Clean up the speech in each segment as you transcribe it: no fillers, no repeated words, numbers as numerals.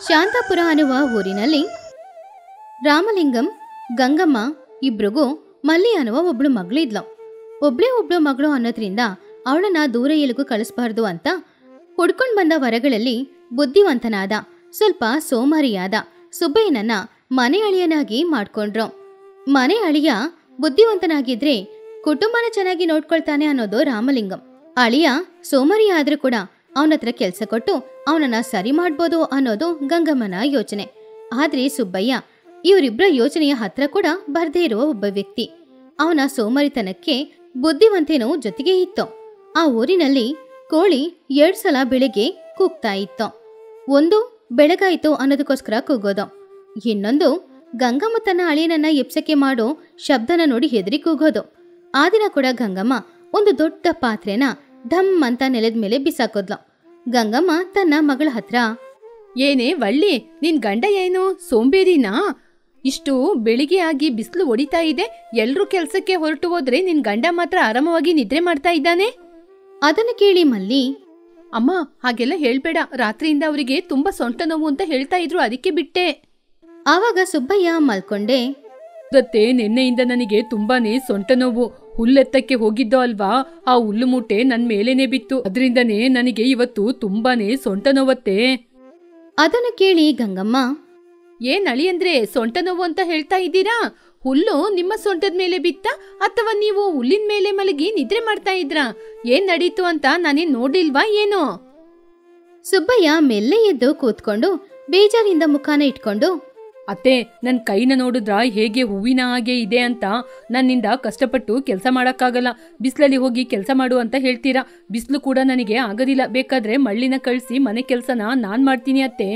ಶಾಂತಾಪುರ ಅನ್ನುವ ಊರಿನಲ್ಲಿ ರಾಮಲಿಂಗಂ ಗಂಗಮ್ಮ ಇಬ್ರಿಗೂ ಮಲ್ಲಿ ಅನ್ನುವ ಒಬ್ಳು ಮಗಳಿದ್ಲು. ಒಬ್ಳು ಮಗಳು ಅನ್ನೋದ್ರಿಂದ ಅವಳನ್ನ ದೂರ ಎಲ್ಲಿಗೂ ಕಳಿಸ್ಬಾರ್ದು ಅಂತ ಹುಡ್ಕೊಂಡ್ ಬಂದ ವರಗಳಲ್ಲಿ ಬುದ್ಧಿವಂತನಾದ ಸ್ವಲ್ಪ ಸೋಮಾರಿಯಾದ ಸುಬ್ಬಯ್ಯನನ್ನ ಮನೆ ಅಳಿಯನಾಗಿ ಮಾಡ್ಕೊಂಡ್ರು. ಮನೆ ಅಳಿಯ ಬುದ್ಧಿವಂತನಾಗಿದ್ರೆ ಕುಟುಂಬನ ಚೆನ್ನಾಗಿ ನೋಡ್ಕೊಳ್ತಾನೆ ಅನ್ನೋದು ರಾಮಲಿಂಗಂ. ಅಳಿಯ ಸೋಮಾರಿ ಆದ್ರೂ ಕೂಡ ಅವನತ್ರ ಕೆಲಸ ಕೊಟ್ಟು ಅವನನ್ನ ಸರಿ ಮಾಡ್ಬೋದು ಅನ್ನೋದು ಗಂಗಮ್ಮನ ಯೋಚನೆ. ಆದ್ರೆ ಸುಬ್ಬಯ್ಯ ಇವರಿಬ್ಬರ ಯೋಚನೆಯ ಹತ್ರ ಕೂಡ ಬರ್ದೇ ಇರುವ ಒಬ್ಬ ವ್ಯಕ್ತಿ. ಅವನ ಸೋಮಾರಿತನಕ್ಕೆ ಬುದ್ಧಿವಂತೇನೋ ಜೊತೆಗೆ ಇತ್ತು. ಆ ಊರಿನಲ್ಲಿ ಕೋಳಿ 2 ಸಲ ಬೆಳಿಗ್ಗೆ ಕೂಗ್ತಾ ಇತ್ತು. ಒಂದು ಬೆಳಗಾಯ್ತು ಅನ್ನೋದಕ್ಕೋಸ್ಕರ ಕೂಗೋದು, ಇನ್ನೊಂದು ಗಂಗಮ್ಮ ತನ್ನ ಅಳಿಯನನ್ನ ಎಪ್ಸಕ್ಕೆ ಮಾಡೋ ಶಬ್ದನ ನೋಡಿ ಹೆದರಿ ಕೂಗೋದು. ಆ ದಿನ ಕೂಡ ಗಂಗಮ್ಮ ಒಂದು ದೊಡ್ಡ ಪಾತ್ರೆನ ಢಮ್ ಅಂತ ನೆಲದ ಮೇಲೆ ಬಿಸಾಕೋದ್ಲು. ಗಂಗಮ್ಮ ತನ್ನ ಮಗಳ ಹತ್ರ, ಏನೇ ವಳ್ಳಿ, ನಿನ್ ಗಂಡ ಏನು ಸೋಂಬೇರಿನಾ? ಇಷ್ಟು ಬೆಳಿಗ್ಗೆ ಆಗಿ ಬಿಸಿಲು ಹೊಡಿತಾ ಇದೆ, ಎಲ್ರೂ ಕೆಲ್ಸಕ್ಕೆ ಹೊರಟು ಹೋದ್ರೆ ನಿನ್ ಗಂಡ ಮಾತ್ರ ಆರಾಮವಾಗಿ ನಿದ್ರೆ ಮಾಡ್ತಾ ಇದ್ದಾನೆ. ಅದನ್ನು ಕೇಳಿ ಮಲ್ಲಿ, ಅಮ್ಮ ಹಾಗೆಲ್ಲ ಹೇಳ್ಬೇಡ, ರಾತ್ರಿಯಿಂದ ಅವರಿಗೆ ತುಂಬಾ ಸೊಂಟ ನೋವು ಅಂತ ಹೇಳ್ತಾ ಇದ್ರು, ಅದಕ್ಕೆ ಬಿಟ್ಟೆ. ಆವಾಗ ಸುಬ್ಬಯ್ಯ ಮಲ್ಕೊಂಡೆ, ಮತ್ತೆ ನಿನ್ನೆಯಿಂದ ನನಗೆ ತುಂಬಾನೇ ಸೊಂಟ ನೋವು. ಹುಲ್ಲೆತ್ತಕ್ಕೆ ಹೋಗಿದ್ದೋ ಅಲ್ವಾ, ಆ ಹುಲ್ಲು ಮೂಟೆ ನನ್ ಮೇಲೇನೆ ಬಿತ್ತು, ಅದರಿಂದನೇ ನನಗೆ ಇವತ್ತು ತುಂಬಾನೇ ಸೊಂಟ ನೋವತ್ತೆ. ಅದನ್ನು ಕೇಳಿ ಗಂಗಮ್ಮ, ಏನ್ ಅಳಿಯಂದ್ರೆ ಸೊಂಟ ನೋವು ಅಂತ ಹೇಳ್ತಾ ಇದ್ದೀರಾ? ಹುಲ್ಲು ನಿಮ್ಮ ಸೊಂಟದ ಮೇಲೆ ಬಿತ್ತ ಅಥವಾ ನೀವು ಹುಲ್ಲಿನ ಮೇಲೆ ಮಲಗಿ ನಿದ್ರೆ ಮಾಡ್ತಾ ಇದ್ರಾ? ಏನ್ ನಡೀತು ಅಂತ ನಾನೇನ್ ನೋಡಿಲ್ವಾ ಏನೋ? ಸುಬ್ಬಯ್ಯ ಮೆಲ್ಲೆ ಎದ್ದು ಕೂತ್ಕೊಂಡು ಬೇಜಾರಿಂದ ಮುಖಾನ ಇಟ್ಕೊಂಡು, ಅತ್ತೆ, ನನ್ ಕೈನ ನೋಡಿದ್ರ ಹೇಗೆ ಹೂವಿನ ಹಾಗೆ ಇದೆ ಅಂತ. ನನ್ನಿಂದ ಕಷ್ಟಪಟ್ಟು ಕೆಲಸ ಮಾಡಕ್ಕಾಗಲ್ಲ, ಬಿಸಿಲಲ್ಲಿ ಹೋಗಿ ಕೆಲಸ ಮಾಡು ಅಂತ ಹೇಳ್ತೀರಾ. ಬಿಸಿಲು ಕೂಡ ನನಗೆ ಆಗೋದಿಲ್ಲ, ಬೇಕಾದ್ರೆ ಮಳ್ಳಿನ ಕಳಿಸಿ ಮನೆ ಕೆಲ್ಸನ ನಾನ್ ಮಾಡ್ತೀನಿ ಅತ್ತೆ.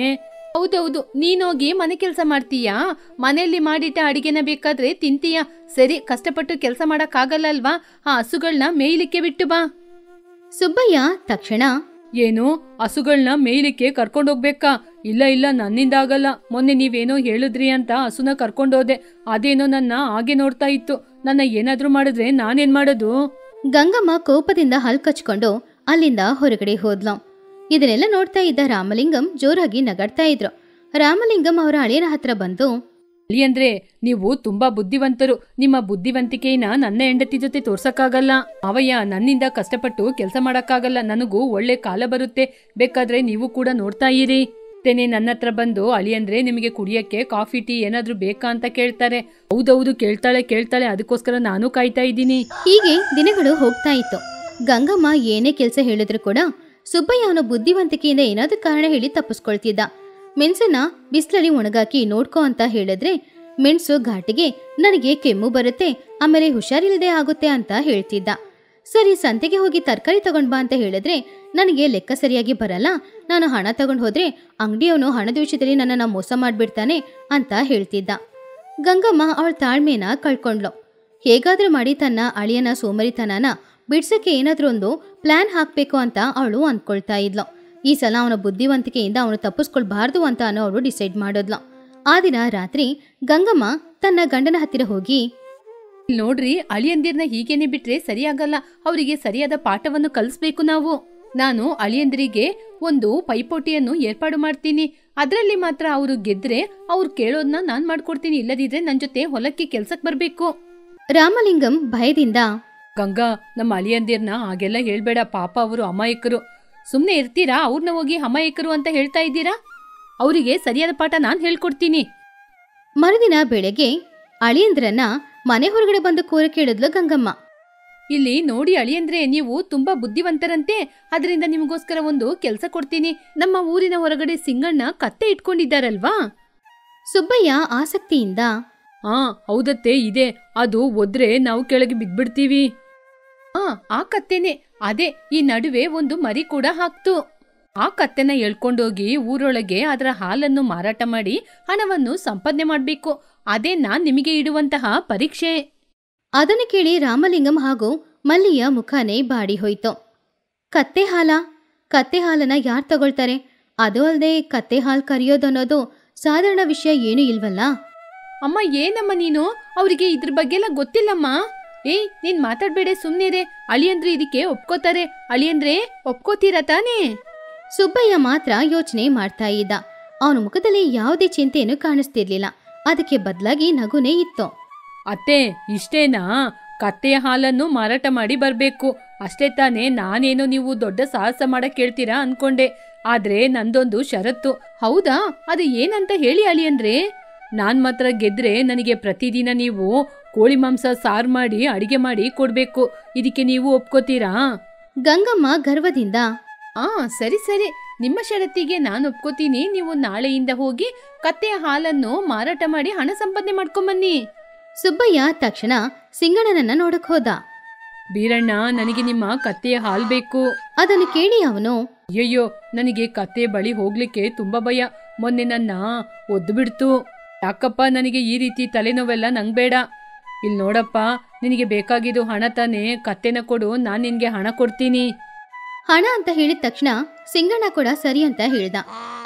ಹೌದೌದು, ನೀನೋಗಿ ಮನೆ ಕೆಲಸ ಮಾಡ್ತೀಯಾ? ಮನೆಯಲ್ಲಿ ಮಾಡಿಟ್ಟ ಅಡಿಗೆನ ಬೇಕಾದ್ರೆ ತಿಂತೀಯಾ? ಸರಿ, ಕಷ್ಟಪಟ್ಟು ಕೆಲಸ ಮಾಡಕ್ಕಾಗಲ್ಲ ಅಲ್ವಾ? ಆ ಹಸುಗಳನ್ನ ಮೇಯ್ಲಿಕ್ಕೆ ಬಿಟ್ಟು ಬಾ. ಸುಬ್ಬಯ್ಯ ತಕ್ಷಣ, ಏನು ಹಸುಗಳನ್ನ ಮೇಯ್ಲಿಕ್ಕೆ ಕರ್ಕೊಂಡೋಗ್ಬೇಕಾ? ಇಲ್ಲ ಇಲ್ಲ, ನನ್ನಿಂದ ಆಗಲ್ಲ. ಮೊನ್ನೆ ನೀವೇನೋ ಹೇಳಿದ್ರಿ ಅಂತ ಹಸುನ ಕರ್ಕೊಂಡೋದೆ, ಅದೇನೋ ನನ್ನ ಹಾಗೆ ನೋಡ್ತಾ ಇತ್ತು. ನನ್ನ ಏನಾದ್ರೂ ಮಾಡಿದ್ರೆ ನಾನೇನ್ ಮಾಡೋದು? ಗಂಗಮ್ಮ ಕೋಪದಿಂದ ಹಲ್ ಕಚ್ಕೊಂಡು ಅಲ್ಲಿಂದ ಹೊರಗಡೆ ಹೋದ್ಲು. ಇದನ್ನೆಲ್ಲ ನೋಡ್ತಾ ಇದ್ದ ರಾಮಲಿಂಗಂ ಜೋರಾಗಿ ನಗಾಡ್ತಾ ಇದ್ರು. ರಾಮಲಿಂಗಂ ಅವರ ಅಳಿಯನ ಹತ್ರ ಬಂದು, ಅಳಿಯಂದ್ರೆ ನೀವು ತುಂಬಾ ಬುದ್ಧಿವಂತರು, ನಿಮ್ಮ ಬುದ್ಧಿವಂತಿಕೆಯನ್ನ ನನ್ನ ಹೆಂಡತಿ ಜೊತೆ ತೋರ್ಸಕ್ಕಾಗಲ್ಲ. ಅವಯ್ಯ, ನನ್ನಿಂದ ಕಷ್ಟಪಟ್ಟು ಕೆಲಸ ಮಾಡಕ್ಕಾಗಲ್ಲ, ನನಗೂ ಒಳ್ಳೆ ಕಾಲ ಬರುತ್ತೆ, ಬೇಕಾದ್ರೆ ನೀವು ಕೂಡ ನೋಡ್ತಾ ಇರಿ. ತೇನೆ ನನ್ನ ಹತ್ರ ಬಂದು, ಅಳಿಯಂದ್ರೆ ನಿಮಗೆ ಕುಡಿಯಕ್ಕೆ ಕಾಫಿ ಟೀ ಏನಾದ್ರೂ ಬೇಕಾ ಅಂತ ಕೇಳ್ತಾರೆ. ಹೌದೌದು, ಕೇಳ್ತಾಳೆ, ಅದಕ್ಕೋಸ್ಕರ ನಾನು ಕಾಯ್ತಾ ಇದ್ದೀನಿ. ಹೀಗೆ ದಿನಗಳು ಹೋಗ್ತಾ ಇತ್ತು. ಗಂಗಮ್ಮ ಏನೇ ಕೆಲಸ ಹೇಳಿದ್ರು ಕೂಡ ಸುಬ್ಬಯ್ಯ ಅವನ ಬುದ್ಧಿವಂತಿಕೆಯಿಂದ ಏನಾದ್ರೂ ಕಾರಣ ಹೇಳಿ ತಪ್ಪಿಸ್ಕೊಳ್ತಿದ್ದ. ಮೆಣಸನ್ನ ಬಿಸಿಲಲ್ಲಿ ಒಣಗಾಕಿ ನೋಡ್ಕೋ ಅಂತ ಹೇಳಿದ್ರೆ ಮೆಣಸು ಘಾಟಿಗೆ ನನಗೆ ಕೆಮ್ಮು ಬರುತ್ತೆ, ಆಮೇಲೆ ಹುಷಾರಿಲ್ಲದೆ ಆಗುತ್ತೆ ಅಂತ ಹೇಳ್ತಿದ್ದ. ಸರಿ, ಸಂತೆಗೆ ಹೋಗಿ ತರಕಾರಿ ತಗೊಂಡ್ ಬಾ ಅಂತ ಹೇಳಿದ್ರೆ ನನಗೆ ಲೆಕ್ಕ ಸರಿಯಾಗಿ ಬರಲ್ಲ, ನಾನು ಹಣ ತಗೊಂಡು ಹೋದ್ರೆ ಅಂಗಡಿಯವನು ಹಣದ ವಿಷಯದಲ್ಲಿ ನನ್ನನ್ನ ಮೋಸ ಮಾಡ್ಬಿಡ್ತಾನೆ ಅಂತ ಹೇಳ್ತಿದ್ದ. ಗಂಗಮ್ಮ ಅವಳ ತಾಳ್ಮೆನ ಕಳ್ಕೊಂಡ್ಲು. ಹೇಗಾದ್ರೂ ಮಾಡಿ ತನ್ನ ಅಳಿಯನ ಸೋಮರಿತನನ ಬಿಡ್ಸಕ್ಕೆ ಏನಾದ್ರೂ ಒಂದು ಪ್ಲಾನ್ ಹಾಕ್ಬೇಕು ಅಂತ ಅವಳು ಅಂದ್ಕೊಳ್ತಾ ಇದ್ಲು. ಈ ಸಲ ಅವನ ಬುದ್ಧಿವಂತಿಕೆಯಿಂದ ಅವನು ತಪ್ಪಿಸ್ಕೊಳ್ಬಾರ್ದು ಅಂತ ಅವಳು ಡಿಸೈಡ್ ಮಾಡೋದ್ಲು. ಆ ದಿನ ರಾತ್ರಿ ಗಂಗಮ್ಮ ತನ್ನ ಗಂಡನ ಹತ್ತಿರ ಹೋಗಿ, ನೋಡ್ರಿ, ಅಳಿಯಂದಿರ್ನ ಹೀಗೇನೆ ಬಿಟ್ರೆ ಸರಿಯಾಗಲ್ಲ, ಅವರಿಗೆ ಸರಿಯಾದ ಪಾಠವನ್ನು ಕಲಿಸ್ಬೇಕು ನಾವು. ನಾನು ಅಳಿಯಂದಿರಿಗೆ ಒಂದು ಪೈಪೋಟಿಯನ್ನು ಏರ್ಪಾಡು ಮಾಡ್ತೀನಿ, ಅದರಲ್ಲಿ ಮಾತ್ರ ಅವರು ಗೆದ್ರೆ ಅವ್ರು ಕೇಳೋದನ್ನ ನಾನ್ ಮಾಡ್ಕೊಡ್ತೀನಿ, ಇಲ್ಲದಿದ್ರೆ ನನ್ ಜೊತೆ ಹೊಲಕ್ಕೆ ಕೆಲ್ಸಕ್ ಬರ್ಬೇಕು. ರಾಮಲಿಂಗಂ ಭಯದಿಂದ, ಗಂಗಾ, ನಮ್ಮ ಅಳಿಯಂದಿರ್ನ ಹಾಗೆಲ್ಲ ಹೇಳ್ಬೇಡ, ಪಾಪ ಅವರು ಅಮಾಯಕರು. ಸುಮ್ನೆ ಇರ್ತೀರಾ? ಅವ್ರನ್ನ ಹೋಗಿ ಅಮಾಯಕರು ಅಂತ ಹೇಳ್ತಾ ಇದ್ದೀರಾ? ಅವರಿಗೆ ಸರಿಯಾದ ಪಾಠ ನಾನ್ ಹೇಳ್ಕೊಡ್ತೀನಿ. ಮರುದಿನ ಬೆಳಗ್ಗೆ ಅಳಿಯಂದ್ರನ್ನ ಮನೆ ಹೊರಗಡೆ ಬಂದು ಕೂರ ಕೇಳಿದ್ಲು ಗಂಗಮ್ಮ. ಇಲ್ಲಿ ನೋಡಿ ಅಳಿಯಂದ್ರೆ, ನೀವು ತುಂಬಾ ಬುದ್ಧಿವಂತರಂತೆ, ಅದರಿಂದ ನಿಮಗೋಸ್ಕರ ಒಂದು ಕೆಲಸ ಕೊಡ್ತೀನಿ. ನಮ್ಮ ಊರಿನ ಹೊರಗಡೆ ಸಿಂಗಣ್ಣ ಕತ್ತೆ ಇಟ್ಕೊಂಡಿದ್ದಾರಲ್ವಾ? ಸುಬ್ಬಯ್ಯ ಆಸಕ್ತಿಯಿಂದ, ಹೌದತ್ತೆ, ಇದೆ. ಅದು ಒದ್ರೆ ನಾವು ಕೆಳಗೆ ಬಿದ್ಬಿಡ್ತೀವಿ. ಆ ಕತ್ತೆನೆ, ಅದೇ ಈ ನಡುವೆ ಒಂದು ಮರಿ ಕೂಡ ಹಾಕ್ತು. ಆ ಕತ್ತೆನ ಎಳ್ಕೊಂಡೋಗಿ ಊರೊಳಗೆ ಅದರ ಹಾಲನ್ನು ಮಾರಾಟ ಮಾಡಿ ಹಣವನ್ನು ಸಂಪಾದನೆ ಮಾಡ್ಬೇಕು. ಅದೇ ನಾನ್ ನಿಮಗೆ ಇಡುವಂತಹ ಪರೀಕ್ಷೆ. ಅದನ್ನು ಕೇಳಿ ರಾಮಲಿಂಗಂ ಹಾಗೂ ಮಲ್ಲಿಯ ಮುಖಾನೇ ಬಾಡಿ ಹೋಯ್ತು. ಕತ್ತೆ ಹಾಲನ್ನ ಯಾರು ತಗೊಳ್ತಾರೆ? ಅದು ಅಲ್ಲದೆ ಕತ್ತೆ ಹಾಲು ಕರಿಯೋದನ್ನೋದು ಸಾಧಾರಣ ವಿಷಯ ಏನೂ ಇಲ್ವಲ್ಲ. ಅಮ್ಮ, ಏನಮ್ಮ ನೀನು? ಅವರಿಗೆ ಇದ್ರ ಬಗ್ಗೆಲ್ಲ ಗೊತ್ತಿಲ್ಲಮ್ಮ. ನೀನ್ ಮಾತಾಡ್ಬೇಡೆ, ಸುಮ್ನಿರೆ. ಅಳಿಯಂದ್ರೆ ಇದಕ್ಕೆ ಒಪ್ಕೋತಾರೆ. ಅಳಿಯಂದ್ರೆ ಒಪ್ಕೋತೀರ ತಾನೇ? ಸುಬ್ಬಯ್ಯ ಮಾತ್ರ ಯೋಚನೆ ಮಾಡ್ತಾ ಇದ್ದ. ಅವನ ಮುಖದಲ್ಲಿ ಯಾವುದೇ ಚಿಂತೆಯನ್ನು ಕಾಣಿಸ್ತಿರ್ಲಿಲ್ಲ. ಅದಕ್ಕೆ ಬದಲಾಗಿ ನಗುನೇ ಇತ್ತು. ಅತ್ತೆ, ಇಷ್ಟೇನಾ? ಕತ್ತೆಯ ಹಾಲನ್ನು ಮಾರಾಟ ಮಾಡಿ ಬರ್ಬೇಕು ಅಷ್ಟೇ ತಾನೇ? ನಾನೇನೋ ನೀವು ದೊಡ್ಡ ಸಾಹಸ ಮಾಡಕ್ ಕೇಳ್ತೀರಾ ಅನ್ಕೊಂಡೆ. ಆದ್ರೆ ನಂದೊಂದು ಷರತ್ತು. ಹೌದಾ? ಅದು ಏನಂತ ಹೇಳಿ ಅಳಿಯಂದ್ರೆ. ನಾನ್ ಮಾತ್ರ ಗೆದ್ರೆ ನನಗೆ ಪ್ರತಿದಿನ ನೀವು ಕೋಳಿ ಮಾಂಸ ಸಾರು ಮಾಡಿ ಅಡಿಗೆ ಮಾಡಿ ಕೊಡ್ಬೇಕು. ಇದಕ್ಕೆ ನೀವು ಒಪ್ಕೋತೀರಾ? ಗಂಗಮ್ಮ ಗರ್ವದಿಂದ, ಸರಿ ಸರಿ, ನಿಮ್ಮ ಷರತ್ತಿಗೆ ನಾನು ಒಪ್ಕೋತೀನಿ. ನೀವು ನಾಳೆಯಿಂದ ಹೋಗಿ ಕತ್ತೆಯ ಹಾಲನ್ನು ಮಾರಾಟ ಮಾಡಿ ಹಣ ಸಂಪಾದನೆ ಮಾಡ್ಕೊಂಬನ್ನಿ. ಸುಬ್ಬಯ್ಯ ತಕ್ಷಣ ಸಿಂಗಣ್ಣನನ್ನ ನೋಡಕ್ ಹೋದ. ಬೀರಣ್ಣ, ನನಗೆ ನಿಮ್ಮ ಕತ್ತೆಯ ಹಾಲು ಬೇಕು. ಅದನ್ನು ಕೇಳಿ ಅವನು, ಅಯ್ಯಯ್ಯೋ, ನನಗೆ ಕತ್ತೆಯ ಬಳಿ ಹೋಗ್ಲಿಕ್ಕೆ ತುಂಬಾ ಭಯ. ಮೊನ್ನೆ ನನ್ನ ಒದ್ದು ಬಿಡ್ತು. ಯಾಕಪ್ಪ ನನಗೆ ಈ ರೀತಿ ತಲೆನೋವೆಲ್ಲ ನಂಗೆ ಬೇಡ. ಇಲ್ಲಿ ನೋಡಪ್ಪ, ನಿನಗೆ ಬೇಕಾಗಿದ್ದು ಹಣ ತಾನೇ? ಕತ್ತೆನ ಕೊಡು, ನಾನು ನಿನ್ಗೆ ಹಣ ಕೊಡ್ತೀನಿ. ಹಣ ಅಂತ ಹೇಳಿದ ತಕ್ಷಣ ಸಿಂಗಣ್ಣ ಕೂಡ ಸರಿ ಅಂತ ಹೇಳ್ದ.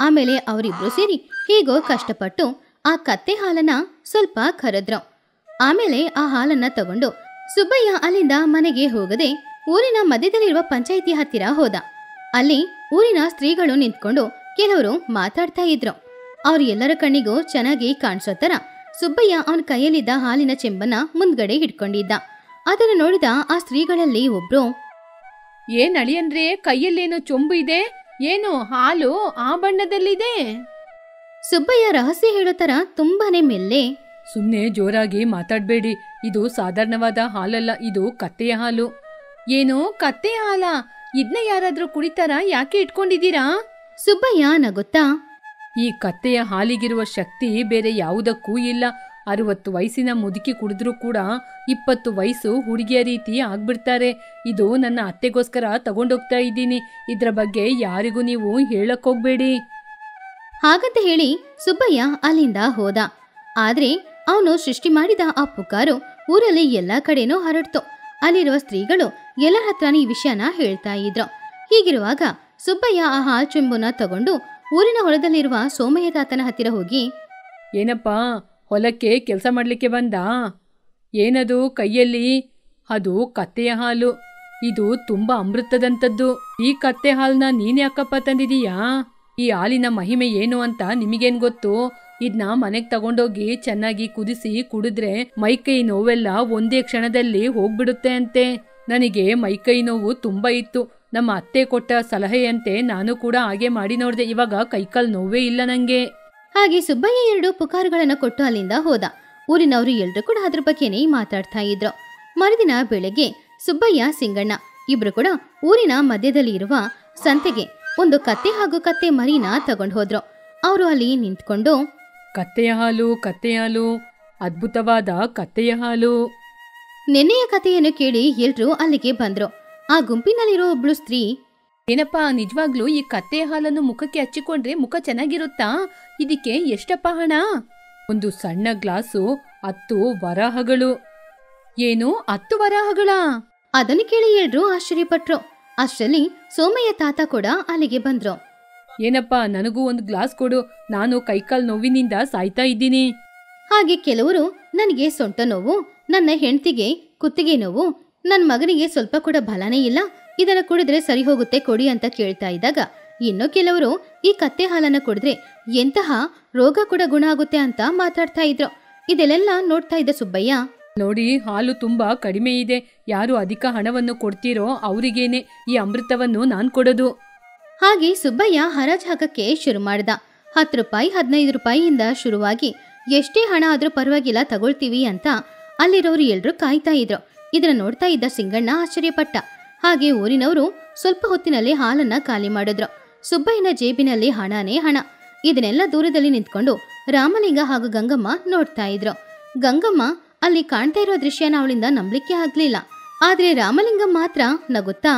ಆಮೇಲೆ ಅವರಿಬ್ರು ಸೇರಿ ಹೀಗೋ ಕಷ್ಟಪಟ್ಟು ಆ ಕತ್ತೆ ಹಾಲನ್ನ ಸ್ವಲ್ಪ ಕರೆದ್ರು. ಆಮೇಲೆ ಆ ಹಾಲನ್ನ ತಗೊಂಡು ಸುಬ್ಬಯ್ಯ ಅಲ್ಲಿಂದ ಮನೆಗೆ ಹೋಗದೆ ಊರಿನ ಮಧ್ಯದಲ್ಲಿರುವ ಪಂಚಾಯಿತಿ ಹತ್ತಿರ ಹೋದ. ಅಲ್ಲಿ ಊರಿನ ಸ್ತ್ರೀಗಳು ನಿಂತ್ಕೊಂಡು ಕೆಲವರು ಮಾತಾಡ್ತಾ ಇದ್ರು. ಅವ್ರು ಎಲ್ಲರ ಕಣ್ಣಿಗೂ ಚೆನ್ನಾಗಿ ಕಾಣಿಸೋ ತರ ಸುಬ್ಬಯ್ಯ ಅವನ ಕೈಯಲ್ಲಿದ್ದ ಹಾಲಿನ ಚೆಂಬನ್ನ ಮುಂದ್ಗಡೆ ಹಿಡ್ಕೊಂಡಿದ್ದ. ಅದನ್ನು ನೋಡಿದ ಆ ಸ್ತ್ರೀಗಳಲ್ಲಿ ಒಬ್ರು, ಏನ್ ಅಳಿಯಂದ್ರೆ, ಕೈಯಲ್ಲೇನೋ ಚೊಂಬು ಇದೆ, ಏನು ಹಾಲು ಆ ಬಣ್ಣದಲ್ಲಿದೆ? ಸುಬ್ಬಯ್ಯ ರಹಸ್ಯ ಹೇಳೋ ತರ ತುಂಬಾನೇ ಮೆಲ್ಲೆ, ಸುಮ್ನೆ ಜೋರಾಗಿ ಮಾತಾಡ್ಬೇಡಿ. ಇದು ಸಾಧಾರಣವಾದ ಹಾಲಲ್ಲ, ಇದು ಕತ್ತೆಯ ಹಾಲು. ಏನು ಕತ್ತೆಯ ಹಾಲ? ಇದನ್ನ ಯಾರಾದ್ರೂ ಕುಡಿತಾರ? ಯಾಕೆ ಇಟ್ಕೊಂಡಿದ್ದೀರಾ? ಸುಬ್ಬಯ್ಯ ನಗುತ್ತಾ, ಈ ಕತ್ತೆಯ ಹಾಲಿಗಿರುವ ಶಕ್ತಿ ಬೇರೆ ಯಾವುದಕ್ಕೂ ಇಲ್ಲ. 60 ವಯಸ್ಸಿನ ಮುದುಕಿ ಕುಡಿದ್ರೂ ಕೂಡ 20 ವಯಸ್ಸು ಹುಡುಗಿಯ ರೀತಿ ಆಗ್ಬಿಡ್ತಾರೆ. ಇದು ನನ್ನ ಅತ್ತೆಗೋಸ್ಕರ ತಗೊಂಡೋಗ್ತಾ ಇದ್ದೀನಿ. ಇದ್ರ ಬಗ್ಗೆ ಯಾರಿಗೂ ನೀವು ಹೇಳಕ್ ಹೋಗ್ಬೇಡಿ. ಹಾಗಂತ ಹೇಳಿ ಸುಬ್ಬಯ್ಯ ಅಲ್ಲಿಂದ ಹೋದ. ಆದ್ರೆ ಅವನು ಸೃಷ್ಟಿ ಮಾಡಿದ ಆ ಪುಕಾರು ಊರಲ್ಲಿ ಎಲ್ಲಾ ಕಡೆನೂ ಹರಡ್ತು. ಅಲ್ಲಿರುವ ಸ್ತ್ರೀಗಳು ಎಲ್ಲರ ಹತ್ರನ ಈ ವಿಷಯನ ಹೇಳ್ತಾ ಇದ್ರು. ಹೀಗಿರುವಾಗ ಸುಬ್ಬಯ್ಯ ಆ ಹಾಲ್ ಚೆಂಬುನ ತಗೊಂಡು ಊರಿನ ಹೊಲದಲ್ಲಿರುವ ಸೋಮಯ್ಯ ತಾತನ ಹತ್ತಿರ ಹೋಗಿ, ಏನಪ್ಪಾ, ಹೊಲಕ್ಕೆ ಕೆಲಸ ಮಾಡ್ಲಿಕ್ಕೆ ಬಂದ? ಏನದು ಕೈಯಲ್ಲಿ? ಅದು ಕತ್ತೆಯ ಹಾಲು. ಇದು ತುಂಬಾ ಅಮೃತದಂಥದ್ದು. ಈ ಕತ್ತೆ ಹಾಲನ್ನ ನೀನ್ ಯಾಕಪ್ಪ ತಂದಿದೀಯಾ? ಈ ಹಾಲಿನ ಮಹಿಮೆ ಏನು ಅಂತ ನಿಮಗೇನ್ ಗೊತ್ತು? ಇದನ್ನ ಮನೆಗ್ ತಗೊಂಡೋಗಿ ಚೆನ್ನಾಗಿ ಕುದಿಸಿ ಕುಡಿದ್ರೆ ಮೈಕೈ ನೋವೆಲ್ಲ ಒಂದೇ ಕ್ಷಣದಲ್ಲಿ ಹೋಗ್ಬಿಡುತ್ತೆ ಅಂತೆ. ನನಗೆ ಮೈಕೈ ನೋವು ತುಂಬಾ ಇತ್ತು. ನಮ್ಮ ಅತ್ತೆ ಕೊಟ್ಟ ಸಲಹೆಯಂತೆ ನಾನು ಕೂಡ ಹಾಗೆ ಮಾಡಿ ನೋಡ್ದೆ. ಇವಾಗ ಕೈಕಾಲ್ ನೋವೇ ಇಲ್ಲ ನಂಗೆ. ಹಾಗೆ ಸುಬ್ಬಯ್ಯ 2 ಪುಕಾರುಗಳನ್ನ ಕೊಟ್ಟು ಅಲ್ಲಿಂದ ಹೋದ. ಊರಿನವರು ಎಲ್ರು ಕೂಡ ಅದ್ರ ಬಗ್ಗೆನೇ ಮಾತಾಡ್ತಾ ಇದ್ರು. ಮರುದಿನ ಬೆಳಗ್ಗೆ ಸುಬ್ಬಯ್ಯ ಸಿಂಗಣ್ಣ ಇಬ್ರು ಕೂಡ ಊರಿನ ಮಧ್ಯದಲ್ಲಿ ಇರುವ ಸಂತೆಗೆ ಒಂದು ಕತ್ತೆ ಹಾಗೂ ಕತ್ತೆ ಮರಿನ ತಗೊಂಡು ಹೋದ್ರು. ಅವರು ಅಲ್ಲಿ ನಿಂತ್ಕೊಂಡು, ಕತ್ತೆಯ ಹಾಲು, ಕತ್ತೆಯ ಹಾಲು, ಅದ್ಭುತವಾದ ಕತ್ತೆಯ ಹಾಲು. ನೆನ್ನೆಯ ಕಥೆಯನ್ನು ಕೇಳಿ ಎಲ್ರೂ ಅಲ್ಲಿಗೆ ಬಂದ್ರು. ಆ ಗುಂಪಿನಲ್ಲಿರೋ ಒಬ್ಳು ಸ್ತ್ರೀ, ಏನಪ್ಪಾ, ನಿಜವಾಗ್ಲೂ ಈ ಕತ್ತೆಯ ಹಾಲನ್ನು ಮುಖಕ್ಕೆ ಹಚ್ಚಿಕೊಂಡ್ರೆ ಮುಖ ಚೆನ್ನಾಗಿರುತ್ತಾ? ಇದಕ್ಕೆ ಎಷ್ಟಪ್ಪ ಹಣ? ಒಂದು ಸಣ್ಣ ಗ್ಲಾಸು 10 ವರಾಹಗಳು. ಏನು 10 ವರಾಹಗಳ? ಅದನ್ನು ಕೇಳಿ ಎಲ್ರೂ ಆಶ್ಚರ್ಯಪಟ್ರು. ಅಷ್ಟರಲ್ಲಿ ಸೋಮಯ್ಯ ತಾತ ಕೂಡ ಅಲ್ಲಿಗೆ ಬಂದ್ರು. ಏನಪ್ಪಾ, ನನಗೂ ಒಂದು ಗ್ಲಾಸ್ ಕೊಡು, ನಾನು ಕೈಕಾಲ್ ನೋವಿನಿಂದ ಸಾಯ್ತಾ ಇದ್ದೀನಿ. ಹಾಗೆ ಕೆಲವರು, ನನಗೆ ಸೊಂಟ ನೋವು, ನನ್ನ ಹೆಂಡತಿಗೆ ಕುತ್ತಿಗೆ ನೋವು, ನನ್ನ ಮಗನಿಗೆ ಸ್ವಲ್ಪ ಕೂಡ ಬಲನೇ ಇಲ್ಲ, ಇದನ್ನ ಕುಡಿದ್ರೆ ಸರಿ ಹೋಗುತ್ತೆ ಕೊಡಿ ಅಂತ ಕೇಳ್ತಾ ಇದ್ದಾಗ, ಇನ್ನು ಕೆಲವರು ಈ ಕತ್ತೆ ಹಾಲನ್ನ ಕುಡಿದ್ರೆ ಎಂತಹ ರೋಗ ಕೂಡ ಗುಣ ಆಗುತ್ತೆ ಅಂತ ಮಾತಾಡ್ತಾ ಇದ್ರು. ಇದೆಲ್ಲ ನೋಡ್ತಾ ಇದ್ದ ಸುಬ್ಬಯ್ಯ, ನೋಡಿ, ಹಾಲು ತುಂಬಾ ಕಡಿಮೆ ಇದೆ. ಯಾರು ಅಧಿಕ ಹಣವನ್ನು ಕೊಡ್ತೀರೋ ಅವರಿಗೇನೆ ಈ ಅಮೃತವನ್ನು ನಾನ್ ಕೊಡೋದು. ಹಾಗೆ ಸುಬ್ಬಯ್ಯ ಹರಾಜ್ ಹಾಕಕ್ಕೆ ಶುರು ಮಾಡ್ದ. 10 ರೂಪಾಯಿ 15 ರೂಪಾಯಿಯಿಂದ ಶುರುವಾಗಿ ಎಷ್ಟೇ ಹಣ ಆದ್ರೂ ಪರವಾಗಿಲ್ಲ ತಗೊಳ್ತೀವಿ ಅಂತ ಅಲ್ಲಿರೋರು ಎಲ್ರೂ ಕಾಯ್ತಾ ಇದ್ರು. ಇದನ್ನ ನೋಡ್ತಾ ಇದ್ದ ಸಿಂಗಣ್ಣ ಆಶ್ಚರ್ಯಪಟ್ಟ. ಹಾಗೆ ಊರಿನವರು ಸ್ವಲ್ಪ ಹೊತ್ತಿನಲ್ಲಿ ಹಾಲನ್ನ ಖಾಲಿ ಮಾಡಿದ್ರು. ಸುಬ್ಬಯ್ಯನ ಜೇಬಿನಲ್ಲಿ ಹಣನೇ ಹಣ. ಇದನ್ನೆಲ್ಲ ದೂರದಲ್ಲಿ ನಿಂತ್ಕೊಂಡು ರಾಮಲಿಂಗ ಹಾಗೂ ಗಂಗಮ್ಮ ನೋಡ್ತಾ ಇದ್ರು. ಗಂಗಮ್ಮ ಅಲ್ಲಿ ಕಾಣ್ತಾ ಇರೋ ದೃಶ್ಯನ ಅವಳಿಂದ ನಂಬಲಿಕ್ಕೆ ಆಗ್ಲಿಲ್ಲ. ಆದ್ರೆ ರಾಮಲಿಂಗ ಮಾತ್ರ ನಗುತ್ತಾ,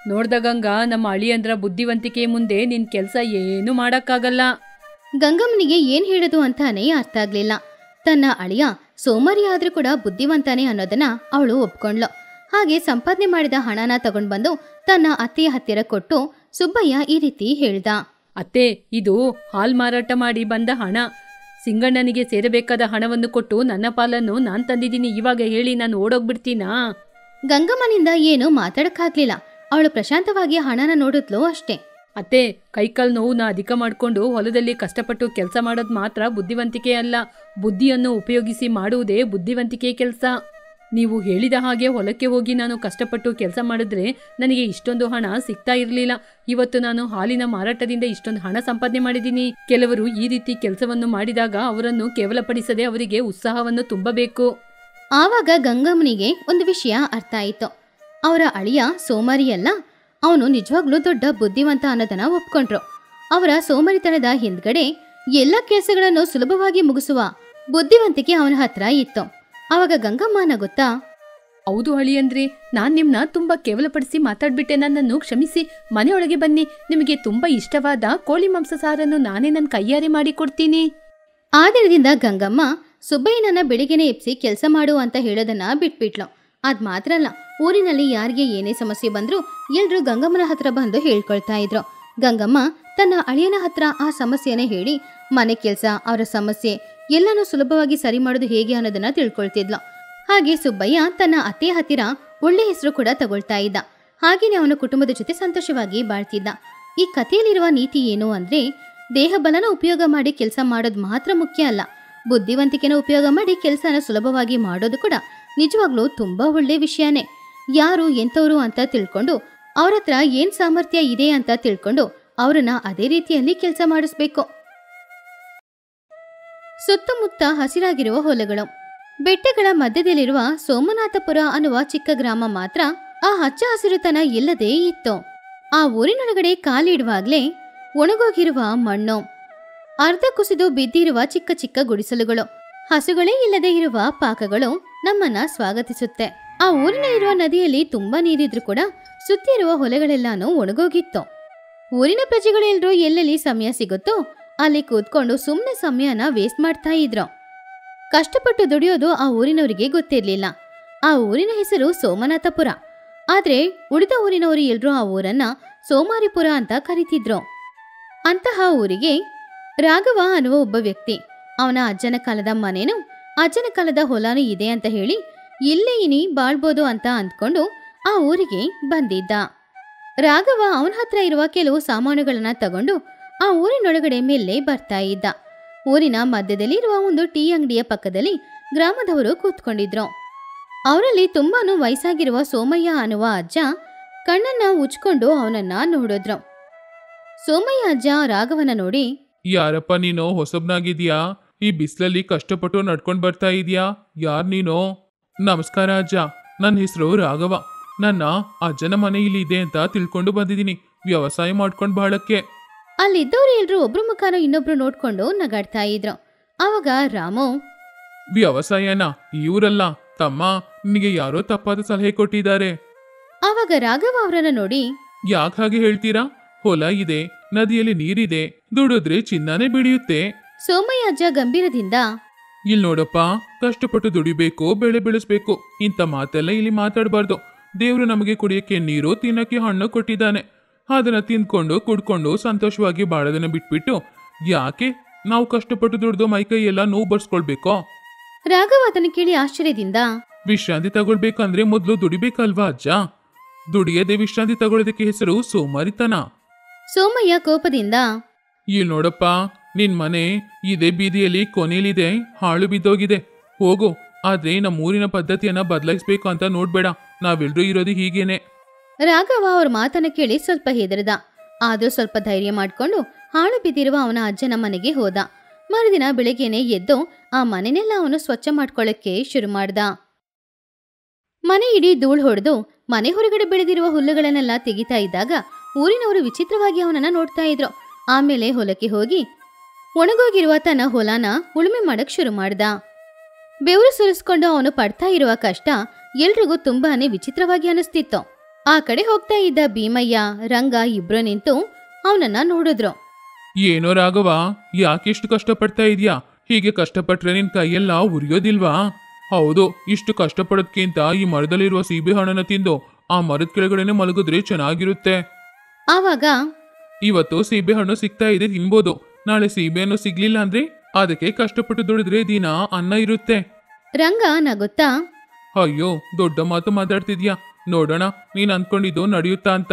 ನೋಡ್ದ ಗಂಗಾ, ನಮ್ಮ ಅಳಿಯಂದ್ರ ಬುದ್ಧಿವಂತಿಕೆ ಮುಂದೆ ನಿನ್ ಕೆಲ್ಸ ಏನು ಮಾಡಕ್ಕಾಗಲ್ಲ. ಗಂಗಮ್ಮನಿಗೆ ಏನ್ ಹೇಳೋದು ಅಂತಾನೆ ಅರ್ಥ ಆಗ್ಲಿಲ್ಲ. ತನ್ನ ಅಳಿಯ ಸೋಮಾರಿ ಆದ್ರೂ ಕೂಡ ಬುದ್ಧಿವಂತಾನೆ ಅನ್ನೋದನ್ನ ಅವಳು ಒಪ್ಕೊಂಡ್ಲು. ಹಾಗೆ ಸಂಪಾದನೆ ಮಾಡಿದ ಹಣನ ತಗೊಂಡ್ ಬಂದು ತನ್ನ ಅತ್ತೆಯ ಹತ್ತಿರ ಕೊಟ್ಟು ಸುಬ್ಬಯ್ಯ ಈ ರೀತಿ ಹೇಳ್ದ, ಅತ್ತೆ, ಇದು ಹಾಲ್ ಮಾರಾಟ ಮಾಡಿ ಬಂದ ಹಣ. ಸಿಂಗಣ್ಣನಿಗೆ ಸೇರಬೇಕಾದ ಹಣವನ್ನು ಕೊಟ್ಟು ನನ್ನ ಪಾಲನ್ನು ನಾನ್ ತಂದಿದ್ದೀನಿ. ಇವಾಗ ಹೇಳಿ ನಾನು ಓಡೋಗ್ಬಿಡ್ತೀನಾ? ಗಂಗಮ್ಮನಿಂದ ಏನು ಮಾತಾಡಕ್ಕಾಗ್ಲಿಲ್ಲ. ಅವಳು ಪ್ರಶಾಂತವಾಗಿ ಹಣನ ನೋಡಿದ್ಲು ಅಷ್ಟೇ. ಅತ್ತೆ, ಕೈಕಾಲು ನೋವನ್ನ ಅಧಿಕ ಮಾಡಿಕೊಂಡು ಹೊಲದಲ್ಲಿ ಕಷ್ಟಪಟ್ಟು ಕೆಲಸ ಮಾಡೋದು ಮಾತ್ರ ಬುದ್ಧಿವಂತಿಕೆ ಅಲ್ಲ, ಬುದ್ಧಿಯನ್ನು ಉಪಯೋಗಿಸಿ ಮಾಡುವುದೇ ಬುದ್ಧಿವಂತಿಕೆ ಕೆಲಸ. ನೀವು ಹೇಳಿದ ಹಾಗೆ ಹೊಲಕ್ಕೆ ಹೋಗಿ ನಾನು ಕಷ್ಟಪಟ್ಟು ಕೆಲಸ ಮಾಡಿದ್ರೆ ನನಗೆ ಇಷ್ಟೊಂದು ಹಣ ಸಿಗ್ತಾ ಇರಲಿಲ್ಲ. ಇವತ್ತು ನಾನು ಹಾಲಿನ ಮಾರಾಟದಿಂದ ಇಷ್ಟೊಂದು ಹಣ ಸಂಪಾದನೆ ಮಾಡಿದ್ದೀನಿ. ಕೆಲವರು ಈ ರೀತಿ ಕೆಲಸವನ್ನು ಮಾಡಿದಾಗ ಅವರನ್ನು ಕೇವಲಪಡಿಸದೆ ಅವರಿಗೆ ಉತ್ಸಾಹವನ್ನು ತುಂಬಬೇಕು. ಆವಾಗ ಗಂಗಮ್ಮನಿಗೆ ಒಂದು ವಿಷಯ ಅರ್ಥ ಆಯಿತು. ಅವರ ಅಳಿಯ ಸೋಮಾರಿಯಲ್ಲ, ಅವನು ನಿಜವಾಗ್ಲೂ ದೊಡ್ಡ ಬುದ್ಧಿವಂತ ಅನ್ನೋದನ್ನ ಒಪ್ಕೊಂಡ್ರು. ಅವರ ಸೋಮಾರಿತನದ ಹಿಂದ್ಗಡೆ ಎಲ್ಲ ಕೆಲಸಗಳನ್ನು ಸುಲಭವಾಗಿ ಮುಗಿಸುವ ಬುದ್ಧಿವಂತಿಕೆ ಅವನ ಹತ್ರ ಇತ್ತು. ಆವಾಗ ಗಂಗಮ್ಮ ನಗುತ್ತಾ, ಹೌದು ಅಳಿಯಂದ್ರಿ, ನಾನ್ ನಿಮ್ನ ತುಂಬಾ ಕೇವಲಪಡಿಸಿ ಮಾತಾಡ್ಬಿಟ್ಟೆ, ನನ್ನನ್ನು ಕ್ಷಮಿಸಿ. ಮನೆಯೊಳಗೆ ಬನ್ನಿ, ನಿಮಗೆ ತುಂಬಾ ಇಷ್ಟವಾದ ಕೋಳಿ ಮಾಂಸ ಸಾರನ್ನು ನಾನೇ ನನ್ನ ಕೈಯಾರೆ ಮಾಡಿ ಕೊಡ್ತೀನಿ. ಆ ದಿನದಿಂದ ಗಂಗಮ್ಮ ಸುಬ್ಬಯ್ಯನನ್ನ ಬೆಳಿಗ್ಗೆನೆ ಎಪ್ಸಿ ಕೆಲಸ ಮಾಡು ಅಂತ ಹೇಳೋದನ್ನ ಬಿಟ್ಬಿಟ್ಲು. ಅದ್ ಮಾತ್ರ ಅಲ್ಲ, ಊರಿನಲ್ಲಿ ಯಾರಿಗೆ ಏನೇ ಸಮಸ್ಯೆ ಬಂದ್ರೂ ಎಲ್ರೂ ಗಂಗಮ್ಮನ ಹತ್ರ ಬಂದು ಹೇಳ್ಕೊಳ್ತಾ ಇದ್ರು. ಗಂಗಮ್ಮ ತನ್ನ ಅಳಿಯನ ಹತ್ರ ಆ ಸಮಸ್ಯೆನೇ ಹೇಳಿ ಮನೆ ಕೆಲಸ, ಅವರ ಸಮಸ್ಯೆ ಎಲ್ಲನೂ ಸುಲಭವಾಗಿ ಸರಿ ಮಾಡೋದು ಹೇಗೆ ಅನ್ನೋದನ್ನ ತಿಳ್ಕೊಳ್ತಿದ್ಲು. ಹಾಗೆ ಸುಬ್ಬಯ್ಯ ತನ್ನ ಅತ್ತೆ ಹತ್ತಿರ ಒಳ್ಳೆ ಹೆಸರು ಕೂಡ ತಗೊಳ್ತಾ ಇದ್ದ. ಹಾಗೇನೆ ಅವನ ಕುಟುಂಬದ ಜೊತೆ ಸಂತೋಷವಾಗಿ ಬಾಳ್ತಿದ್ದ. ಈ ಕಥೆಯಲ್ಲಿರುವ ನೀತಿ ಏನು ಅಂದ್ರೆ, ದೇಹ ಬಲನ ಉಪಯೋಗ ಮಾಡಿ ಕೆಲಸ ಮಾಡೋದು ಮಾತ್ರ ಮುಖ್ಯ ಅಲ್ಲ, ಬುದ್ಧಿವಂತಿಕೆನ ಉಪಯೋಗ ಮಾಡಿ ಕೆಲಸನ ಸುಲಭವಾಗಿ ಮಾಡೋದು ಕೂಡ ನಿಜವಾಗ್ಲೂ ತುಂಬಾ ಒಳ್ಳೆ ವಿಷಯನೇ. ಯಾರು ಎಂಥವ್ರು ಅಂತ ತಿಳ್ಕೊಂಡು ಅವ್ರ ಹತ್ರ ಏನ್ ಸಾಮರ್ಥ್ಯ ಇದೆ ಅಂತ ತಿಳ್ಕೊಂಡು ಅವ್ರನ್ನ ಅದೇ ರೀತಿಯಲ್ಲಿ ಕೆಲಸ ಮಾಡಿಸ್ಬೇಕು. ಸುತ್ತಮುತ್ತ ಹಸಿರಾಗಿರುವ ಹೊಲಗಳು, ಬೆಟ್ಟಗಳ ಮಧ್ಯದಲ್ಲಿರುವ ಸೋಮನಾಥಪುರ ಅನ್ನುವ ಚಿಕ್ಕ ಗ್ರಾಮ ಮಾತ್ರ ಆ ಹಚ್ಚ ಹಸಿರುತನ ಇಲ್ಲದೇ ಇತ್ತು. ಆ ಊರಿನೊಳಗಡೆ ಕಾಲಿಡುವಾಗ್ಲೇ ಒಣಗೋಗಿರುವ ಮಣ್ಣು, ಅರ್ಧ ಕುಸಿದು ಬಿದ್ದಿರುವ ಚಿಕ್ಕ ಚಿಕ್ಕ ಗುಡಿಸಲುಗಳು, ಹಸುಗಳೇ ಇಲ್ಲದೆ ಇರುವ ಪಾಕಗಳು ನಮ್ಮನ್ನ ಸ್ವಾಗತಿಸುತ್ತೆ. ಆ ಊರಿನಲ್ಲಿರುವ ನದಿಯಲ್ಲಿ ತುಂಬಾ ನೀರಿದ್ರು ಕೂಡ ಸುತ್ತಿ ಇರುವ ಹೊಲಗಳೆಲ್ಲಾನು ಒಣಗೋಗಿತ್ತು. ಊರಿನ ಪ್ರಜೆಗಳೆಲ್ಲರೂ ಎಲ್ಲೆಲ್ಲಿ ಸಮಯ ಸಿಗುತ್ತೋ ಅಲ್ಲಿ ಕೂತ್ಕೊಂಡು ಸುಮ್ಮನೆ ಸಮಯನ ವೇಸ್ಟ್ ಮಾಡ್ತಾ ಇದ್ರು. ಕಷ್ಟಪಟ್ಟು ದುಡಿಯೋದು ಆ ಊರಿನವರಿಗೆ ಗೊತ್ತಿರ್ಲಿಲ್ಲ. ಆ ಊರಿನ ಹೆಸರು ಸೋಮನಾಥಪುರ. ಆದ್ರೆ ಉಳಿದ ಊರಿನವರು ಎಲ್ರೂ ಆ ಊರನ್ನ ಸೋಮಾರಿಪುರ ಅಂತ ಕರೀತಿದ್ರು. ಅಂತಹ ಊರಿಗೆ ರಾಘವ ಅನ್ನುವ ಒಬ್ಬ ವ್ಯಕ್ತಿ, ಅವನ ಅಜ್ಜನ ಕಾಲದ ಮನೇನು ಅಜ್ಜನ ಕಾಲದ ಹೊಲಾನು ಇದೆ ಅಂತ ಹೇಳಿ ಇಲ್ಲೇ ಇನಿ ಬಾಳ್ಬೋದು ಅಂತ ಅಂದ್ಕೊಂಡು ಆ ಊರಿಗೆ ಬಂದಿದ್ದ. ರಾಘವ ಅವನ ಹತ್ರ ಇರುವ ಕೆಲವು ಸಾಮಾನುಗಳನ್ನ ತಗೊಂಡು ಆ ಊರಿನೊಳಗಡೆ ಮೇಲೆ ಬರ್ತಾ ಇದ್ದ. ಊರಿನ ಮಧ್ಯದಲ್ಲಿ ಇರುವ ಒಂದು ಟೀ ಅಂಗಡಿಯ ಪಕ್ಕದಲ್ಲಿ ಗ್ರಾಮದವರು ಕೂತ್ಕೊಂಡಿದ್ರು. ಅವರಲ್ಲಿ ತುಂಬಾನು ವಯಸ್ಸಾಗಿರುವ ಸೋಮಯ್ಯ ಅನ್ನುವ ಅಜ್ಜ ಕಣ್ಣನ್ನ ಉಚ್ಕೊಂಡು ಅವನನ್ನ ನೋಡಿದ್ರು. ಸೋಮಯ್ಯ ಅಜ್ಜ ರಾಘವನ ನೋಡಿ, ಯಾರಪ್ಪ ನೀನು, ಹೊಸಬ್ನಾಗಿದ್ಯಾ? ಈ ಬಿಸಿಲಲ್ಲಿ ಕಷ್ಟಪಟ್ಟು ನಡ್ಕೊಂಡು ಬರ್ತಾ ಇದೀಯಾ? ಯಾರ್ ನೀನು? ನಮಸ್ಕಾರ ಅಜ್ಜ, ನನ್ನ ಹೆಸರು ರಾಘವ. ನನ್ನ ಅಜ್ಜನ ಮನೆ ಇಲ್ಲಿ ಇದೆ ಅಂತ ತಿಳ್ಕೊಂಡು ಬಂದಿದ್ದೀನಿ, ವ್ಯವಸಾಯ ಮಾಡ್ಕೊಂಡು ಬಾಳಕ್ಕೆ. ಅಲ್ಲಿದ್ದವ್ರು ಎಲ್ರು ಒಬ್ರು ಮುಖಾನ ಇನ್ನೊಬ್ರು ನೋಡ್ಕೊಂಡು ನಗಾಡ್ತಾ ಇದ್ರು. ಆವಾಗ ರಾಮು, ವ್ಯವಸಾಯನ? ಇವರಲ್ಲ ತಮ್ಮ, ನಿನಗೆ ಯಾರೋ ತಪ್ಪಾದ ಸಲಹೆ ಕೊಟ್ಟಿದ್ದಾರೆ. ಆವಾಗ ರಾಘವ ಅವರನ್ನ ನೋಡಿ, ಯಾಕೆ ಹಾಗೆ ಹೇಳ್ತೀರಾ? ಹೊಲ ಇದೆ, ನದಿಯಲ್ಲಿ ನೀರಿದೆ, ದುಡಿದ್ರೆ ಚಿನ್ನನೇ ಬೆಳೆಯುತ್ತೆ. ಸೋಮಯ್ಯ ಅಜ್ಜ ಗಂಭೀರದಿಂದ, ಇಲ್ಲಿ ನೋಡಪ್ಪ, ಕಷ್ಟಪಟ್ಟು ದುಡಿಬೇಕು, ಬೆಳೆ ಬೆಳೆಸ್ಬೇಕು, ಇಂಥ ಮಾತೆಲ್ಲ ಇಲ್ಲಿ ಮಾತಾಡಬಾರ್ದು. ದೇವ್ರು ನಮಗೆ ಕುಡಿಯಕ್ಕೆ ನೀರು, ತಿನ್ನಕ್ಕೆ ಹಣ್ಣು ಕೊಟ್ಟಿದ್ದಾನೆ. ಅದನ್ನ ತಿಂದ್ಕೊಂಡು ಕುಡ್ಕೊಂಡು ಸಂತೋಷವಾಗಿ ಬಾಳೋದನ್ನ ಬಿಟ್ಬಿಟ್ಟು ಯಾಕೆ ನಾವು ಕಷ್ಟಪಟ್ಟು ದುಡ್ದು ಮೈಕೈ ಎಲ್ಲ ನೋವು ಬರ್ಸ್ಕೊಳ್ಬೇಕೋ? ರಾಘವ ಅದನ್ನ ಕೇಳಿ ಆಶ್ಚರ್ಯದಿಂದ, ವಿಶ್ರಾಂತಿ ತಗೊಳ್ಬೇಕಂದ್ರೆ ಮೊದ್ಲು ದುಡಿಬೇಕಲ್ವಾ ಅಜ್ಜ? ದುಡಿಯದೆ ವಿಶ್ರಾಂತಿ ತಗೊಳ್ಳೋದಕ್ಕೆ ಹೆಸರು ಸೋಮಾರಿತನ. ಸೋಮಯ್ಯ ಕೋಪದಿಂದ, ಇಲ್ಲಿ ನೋಡಪ್ಪ, ನಿನ್ ಮನೆ ಇದೇ ಬೀದಿಯಲ್ಲಿ ಕೊನೆಯಲ್ಲಿದೆ, ಹಾಳು ಬಿದ್ದೋಗಿದೆ, ಹೋಗು. ಆದ್ರೆ ನಮ್ಮೂರಿನ ಪದ್ಧತಿಯನ್ನ ಬದಲಾಯಿಸ್ಬೇಕು ಅಂತ ನೋಡ್ಬೇಡ, ನಾವೆಲ್ರೂ ಇರೋದು ಹೀಗೇನೆ. ರಾಘವ ಅವ್ರ ಮಾತನ್ನ ಕೇಳಿ ಸ್ವಲ್ಪ ಹೆದರ್ದ. ಆದ್ರೂ ಸ್ವಲ್ಪ ಧೈರ್ಯ ಮಾಡ್ಕೊಂಡು ಹಾಳು ಬಿದ್ದಿರುವ ಅವನ ಅಜ್ಜನ ಮನೆಗೆ ಹೋದ. ಮರುದಿನ ಬೆಳಗ್ಗೆನೆ ಎದ್ದು ಆ ಮನೆನೆಲ್ಲ ಅವನು ಸ್ವಚ್ಛ ಮಾಡ್ಕೊಳ್ಳಕ್ಕೆ ಶುರು ಮಾಡ್ದ. ಮನೆ ಇಡೀ ಧೂಳ್ ಹೊಡೆದು ಮನೆ ಹೊರಗಡೆ ಬೆಳೆದಿರುವ ಹುಲ್ಲುಗಳನ್ನೆಲ್ಲ ತೆಗಿತಾ ಇದ್ದಾಗ ಊರಿನವರು ವಿಚಿತ್ರವಾಗಿ ಅವನನ್ನ ನೋಡ್ತಾ ಇದ್ರು. ಆಮೇಲೆ ಹೊಲಕ್ಕೆ ಹೋಗಿ ಒಣಗೋಗಿರುವ ತನ್ನ ಹೊಲನ ಉಳುಮೆ ಮಾಡಕ್ ಶುರು ಮಾಡ್ದ. ಬೆವರು ಸುರಿಸ್ಕೊಂಡು ಅವನು ಪಡ್ತಾ ಇರುವ ಕಷ್ಟ ಎಲ್ರಿಗೂ ತುಂಬಾನೇ ವಿಚಿತ್ರವಾಗಿ ಅನಿಸ್ತಿತ್ತು. ಆ ಕಡೆ ಹೋಗ್ತಾ ಇದ್ದ ಭೀಮಯ್ಯ, ರಂಗ ಇಬ್ರು ನಿಂತು ಅವನನ್ನ ನೋಡಿದ್ರು. ಏನೋ ರಾಘವ, ಯಾಕೆಷ್ಟು ಕಷ್ಟಪಡ್ತಾ ಇದೀಯಾ? ಹೀಗೆ ಕಷ್ಟಪಟ್ರೆ ನಿನ್ ಕೈಯೆಲ್ಲ ಉರಿಯೋದಿಲ್ವಾ? ಹೌದು, ಇಷ್ಟು ಕಷ್ಟಪಡೋದ್ಕಿಂತ ಈ ಮರದಲ್ಲಿರುವ ಸೀಬೆ ಹಣ್ಣನ್ನ ತಿಂದು ಆ ಮರದ ಕೆಳಗಡೆನೆ ಮಲಗಿದ್ರೆ ಚೆನ್ನಾಗಿರುತ್ತೆ. ಆವಾಗ, ಇವತ್ತು ಸೀಬೆ ಹಣ್ಣು ಸಿಗ್ತಾ ಇದೆ, ತಿನ್ಬೋದು. ನಾಳೆ ಸೀಬೆ ಹಣ್ಣು ಸಿಗ್ಲಿಲ್ಲ ಅಂದ್ರೆ ಅದಕ್ಕೆ ಕಷ್ಟಪಟ್ಟು ದುಡಿದ್ರೆ ದಿನ ಅನ್ನ ಇರುತ್ತೆ. ರಂಗ ನಗುತ್ತಾ, ಅಯ್ಯೋ, ದೊಡ್ಡ ಮಾತು ಮಾತಾಡ್ತಿದ್ಯಾ. ನೋಡೋಣ ನೀನ್ ಅನ್ಕೊಂಡಿದ್ದು ನಡೆಯುತ್ತಾ ಅಂತ.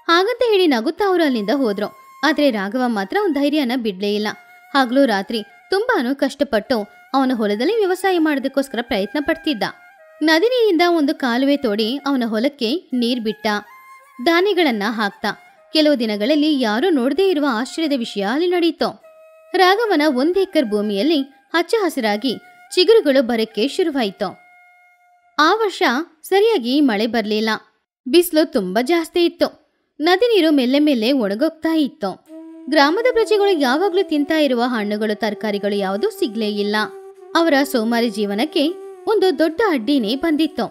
ಹಾಗಂತ ಹೇಳಿ ನಗುತ್ತಾ ಅವರು ಅಲ್ಲಿಂದ ಹೋದ್ರು. ಆದ್ರೆ ರಾಘವ ಮಾತ್ರ ಅವನ ಧೈರ್ಯನ ಬಿಡ್ಲೇ ಇಲ್ಲ. ಹಗಲು ರಾತ್ರಿ ತುಂಬಾನು ಕಷ್ಟಪಟ್ಟು ಅವನ ಹೊಲದಲ್ಲಿ ವ್ಯವಸಾಯ ಮಾಡೋದಕ್ಕೋಸ್ಕರ ಪ್ರಯತ್ನ ಪಡ್ತಿದ್ದ. ನದಿ ನೀರಿಂದ ಒಂದು ಕಾಲುವೆ ತೋಡಿ ಅವನ ಹೊಲಕ್ಕೆ ನೀರ್ ಬಿಟ್ಟ, ಧಾನ್ಯಗಳನ್ನ ಹಾಕ್ತಾ. ಕೆಲವು ದಿನಗಳಲ್ಲಿ ಯಾರೂ ನೋಡದೇ ಇರುವ ಆಶ್ಚರ್ಯದ ವಿಷಯ ಅಲ್ಲಿ ನಡೆಯಿತು. ರಾಘವನ 1 ಎಕರ್ ಭೂಮಿಯಲ್ಲಿ ಹಚ್ಚ ಹಸಿರಾಗಿ ಚಿಗುರುಗಳು ಬರಕ್ಕೆ ಶುರುವಾಯಿತು. ಆ ವರ್ಷ ಸರಿಯಾಗಿ ಮಳೆ ಬರಲಿಲ್ಲ. ಬಿಸಿಲು ತುಂಬಾ ಜಾಸ್ತಿ ಇತ್ತು. ನದಿ ನೀರು ಮೆಲ್ಲೆ ಮೆಲ್ಲೆ ಒಣಗೋಗ್ತಾ ಇತ್ತು. ಗ್ರಾಮದ ಪ್ರಜೆಗಳು ಯಾವಾಗ್ಲೂ ತಿಂತಾ ಇರುವ ಹಣ್ಣುಗಳು ತರಕಾರಿಗಳು ಯಾವುದೂ ಸಿಗ್ಲೇ ಇಲ್ಲ. ಅವರ ಸೋಮಾರಿ ಜೀವನಕ್ಕೆ ಒಂದು ದೊಡ್ಡ ಅಡ್ಡಿನೇ ಬಂದಿತ್ತು.